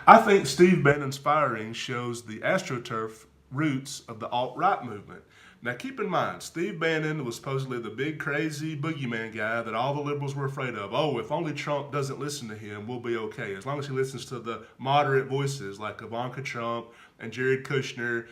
I think Steve Bannon's firing shows the Astroturf roots of the alt-right movement. Now keep in mind, Steve Bannon was supposedly the big crazy boogeyman guy that all the liberals were afraid of. Oh, if only Trump doesn't listen to him, we'll be okay. As long as he listens to the moderate voices like Ivanka Trump and Jared Kushner,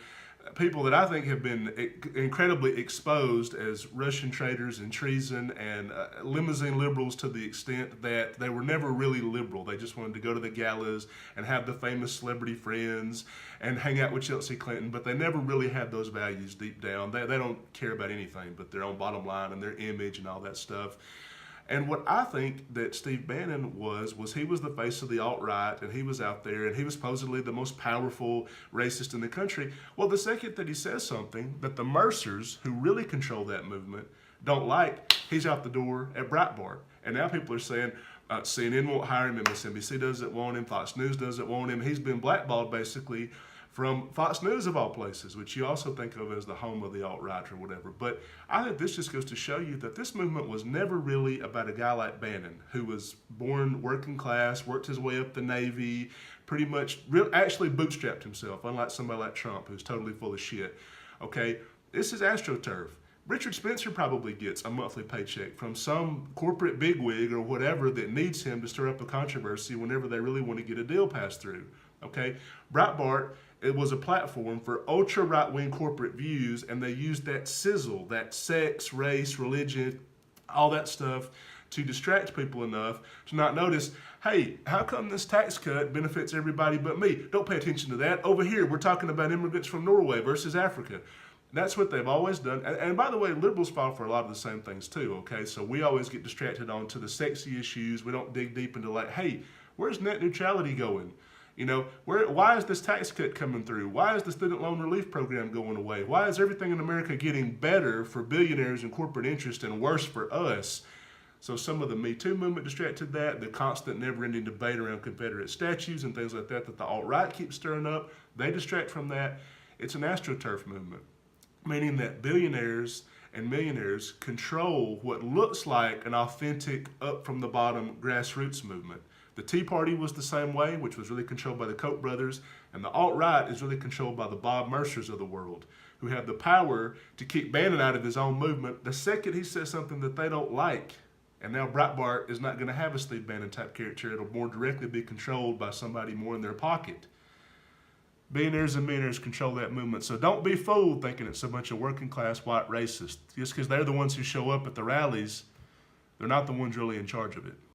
people that I think have been incredibly exposed as Russian traitors and treason and limousine liberals to the extent that they were never really liberal. They just wanted to go to the galas and have the famous celebrity friends and hang out with Chelsea Clinton, but they never really had those values deep down. They don't care about anything but their own bottom line and their image and all that stuff. And what I think that Steve Bannon was he was the face of the alt-right, and he was out there, and he was supposedly the most powerful racist in the country. Well, the second that he says something that the Mercers, who really control that movement, don't like, he's out the door at Breitbart. And now people are saying, CNN won't hire him, MSNBC doesn't want him, Fox News doesn't want him. He's been blackballed, basically, from Fox News of all places, which you also think of as the home of the alt-right or whatever. But I think this just goes to show you that this movement was never really about a guy like Bannon, who was born working class, worked his way up the Navy, pretty much actually bootstrapped himself, unlike somebody like Trump, who's totally full of shit. Okay, this is AstroTurf. Richard Spencer probably gets a monthly paycheck from some corporate bigwig or whatever that needs him to stir up a controversy whenever they really want to get a deal passed through. Okay, Breitbart, it was a platform for ultra right-wing corporate views, and they used that sizzle, that sex, race, religion, all that stuff to distract people enough to not notice, hey, how come this tax cut benefits everybody but me? Don't pay attention to that. Over here, we're talking about immigrants from Norway versus Africa. That's what they've always done. And by the way, liberals fall for a lot of the same things too, okay? So we always get distracted onto the sexy issues. We don't dig deep into like, hey, where's net neutrality going? You know, why is this tax cut coming through? Why is the student loan relief program going away? Why is everything in America getting better for billionaires and corporate interest and worse for us? So some of the Me Too movement distracted that, the constant never-ending debate around Confederate statues and things like that the alt-right keeps stirring up, they distract from that. It's an AstroTurf movement, meaning that billionaires and millionaires control what looks like an authentic, up-from-the-bottom grassroots movement. The Tea Party was the same way, which was really controlled by the Koch brothers, and the alt-right is really controlled by the Bob Mercers of the world, who have the power to kick Bannon out of his own movement the second he says something that they don't like. And now Breitbart is not going to have a Steve Bannon type character. It'll more directly be controlled by somebody more in their pocket. Billionaires and millionaires control that movement. So don't be fooled thinking it's a bunch of working class white racists. Just because they're the ones who show up at the rallies, they're not the ones really in charge of it.